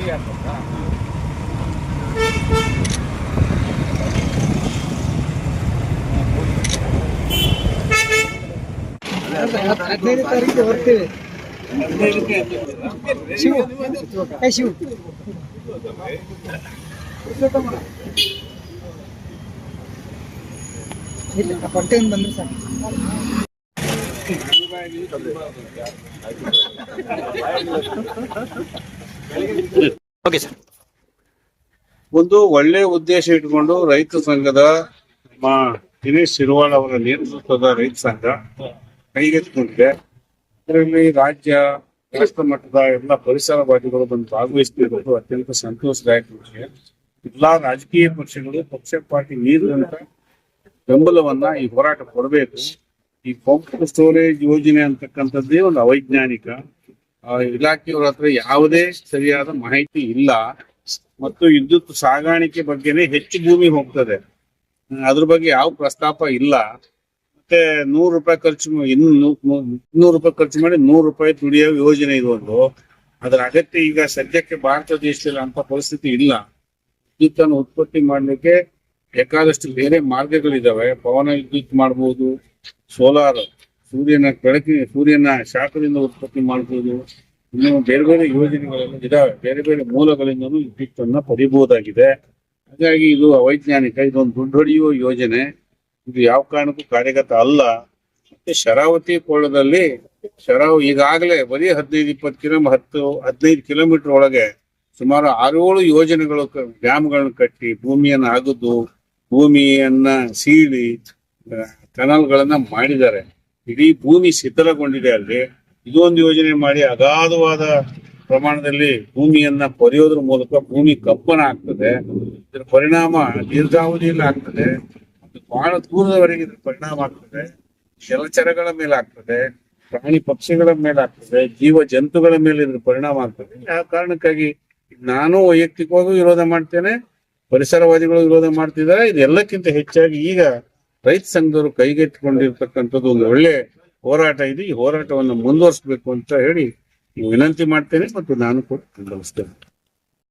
15 ತಾರೀಕು ಹೊರಡ್ತೀವಿ. ಶಿವು ಶಿವು ಇಲ್ಲ ಹೊಟ್ಟೆಯಿಂದ ಬಂದ್ರೆ ಸಾಕು. Okay sir. ಒಂದು ಒಳ್ಳೆ ಉದ್ದೇಶ ಇಟ್ಕೊಂಡು ರೈತ ಸಂಘದ ನಮ್ಮ ದಿನೇಶ್ ಶಿರ್ವಾಳ್ ಅವರ ನೇತೃತ್ವದ ರೈತ ಸಂಘ ಕೈಗೆತ್ತಿಕೊಂಡಿದೆ. ಇದರಲ್ಲಿ ರಾಷ್ಟ್ರ ಮಟ್ಟದ ಎಲ್ಲ ಪರಿಸರವಾದಿಗಳು ಬಂದು ಭಾಗವಹಿಸುತ್ತಿರುವುದು ಅತ್ಯಂತ ಸಂತೋಷದಾಯಕ ವಿಷಯ. ಎಲ್ಲಾ ರಾಜಕೀಯ ಪಕ್ಷಗಳು ಪಕ್ಷಪಾತಿ ಮೀರಿದಂತ ಬೆಂಬಲವನ್ನ ಈ ಹೋರಾಟ ಕೊಡಬೇಕು. ಈ ಪಂಪ್ ಸ್ಟೋರೇಜ್ ಯೋಜನೆ ಅಂತಕ್ಕಂಥದ್ದೇ ಒಂದು ಅವೈಜ್ಞಾನಿಕ. ಇಲಾಖೆಯವರ ಹತ್ರ ಯಾವುದೇ ಸರಿಯಾದ ಮಾಹಿತಿ ಇಲ್ಲ ಮತ್ತು ವಿದ್ಯುತ್ ಸಾಗಾಣಿಕೆ ಬಗ್ಗೆನೇ ಹೆಚ್ಚು ಭೂಮಿ ಹೋಗ್ತದೆ, ಅದ್ರ ಬಗ್ಗೆ ಯಾವ ಪ್ರಸ್ತಾಪ ಇಲ್ಲ. ಮತ್ತೆ 100 ರೂಪಾಯಿ ಖರ್ಚು 200 ರೂಪಾಯಿ ಖರ್ಚು ಮಾಡಿ 100 ರೂಪಾಯಿ ದುಡಿಯೋ ಯೋಜನೆ ಇದು ಒಂದು. ಅದರ ಅಗತ್ಯ ಈಗ ಸದ್ಯಕ್ಕೆ ಭಾರತ ದೇಶದಲ್ಲಿ ಅಂತ ಪರಿಸ್ಥಿತಿ ಇಲ್ಲ. ವಿದ್ಯುತ್ತನ್ನು ಉತ್ಪತ್ತಿ ಮಾಡಲಿಕ್ಕೆ ಬೇಕಾದಷ್ಟು ಬೇರೆ ಮಾರ್ಗಗಳಿದಾವೆ. ಪವನ ವಿದ್ಯುತ್ ಮಾಡಬಹುದು, ಸೋಲಾರ್ ಸೂರ್ಯನ ಶಾಖದಿಂದ ಉತ್ಪತ್ತಿ ಮಾಡಬಹುದು, ಇನ್ನು ಬೇರೆ ಬೇರೆ ಯೋಜನೆಗಳೆಲ್ಲ ಇದಾವೆ. ಬೇರೆ ಬೇರೆ ಮೂಲಗಳಿಂದಲೂ ವಿದ್ಯುತ್ತನ್ನ ಪಡಿಬಹುದಾಗಿದೆ. ಹಾಗಾಗಿ ಇದು ಅವೈಜ್ಞಾನಿಕ, ಇದೊಂದು ದುಡ್ಡು ಹೊಡೆಯುವ ಯೋಜನೆ. ಇದು ಯಾವ ಕಾರಣಕ್ಕೂ ಕಾರ್ಯಗತ ಅಲ್ಲ. ಮತ್ತೆ ಶರಾವತಿ ಕೊಳ್ಳದಲ್ಲಿ ಈಗಾಗಲೇ ಬರೀ 15 ಕಿಲೋಮೀಟರ್ ಒಳಗೆ ಸುಮಾರು 6-7 ಯೋಜನೆಗಳು ಡ್ಯಾಮ್ಗಳನ್ನ ಕಟ್ಟಿ ಭೂಮಿಯನ್ನ ಅಗದು ಭೂಮಿಯನ್ನ ಸೀಳಿ ಕೆನಾಲ್ಗಳನ್ನ ಮಾಡಿದ್ದಾರೆ. ಇಡೀ ಭೂಮಿ ಶಿಥಿಲಗೊಂಡಿದೆ ಅಲ್ಲಿ. ಇದೊಂದು ಯೋಜನೆ ಮಾಡಿ ಅಗಾಧವಾದ ಪ್ರಮಾಣದಲ್ಲಿ ಭೂಮಿಯನ್ನ ಕೊರೆಯೋದ್ರ ಮೂಲಕ ಭೂಮಿ ಕಂಪನ ಆಗ್ತದೆ. ಇದರ ಪರಿಣಾಮ ದೀರ್ಘಾವಧಿಯಲ್ಲಿ ಆಗ್ತದೆ, ಬಹಳ ದೂರದವರೆಗೆ ಇದ್ರ ಪರಿಣಾಮ ಆಗ್ತದೆ. ಜಲಚರಗಳ ಮೇಲೆ ಆಗ್ತದೆ, ಪ್ರಾಣಿ ಪಕ್ಷಿಗಳ ಮೇಲೆ ಆಗ್ತದೆ, ಜೀವ ಜಂತುಗಳ ಮೇಲೆ ಇದ್ರ ಪರಿಣಾಮ ಆಗ್ತದೆ. ಆ ಕಾರಣಕ್ಕಾಗಿ ನಾನು ವೈಯಕ್ತಿಕವಾಗಿ ವಿರೋಧ ಮಾಡ್ತೇನೆ, ಪರಿಸರವಾದಿಗಳು ವಿರೋಧ ಮಾಡ್ತಿದ್ದಾರೆ. ಇದೆಲ್ಲಕ್ಕಿಂತ ಹೆಚ್ಚಾಗಿ ಈಗ ರೈತ ಸಂಘದವರು ಕೈಗೆತ್ತಿಕೊಂಡಿರ್ತಕ್ಕಂಥದ್ದು ಒಂದು ಒಳ್ಳೆ ಹೋರಾಟ ಇದೆ. ಈ ಹೋರಾಟವನ್ನು ಮುಂದುವರಿಸಬೇಕು ಅಂತ ಹೇಳಿ ವಿನಂತಿ ಮಾಡ್ತೇನೆ ಮತ್ತು ನಾನು ಕೂಡ ಬೆಂಬಲಿಸ್ತೇನೆ.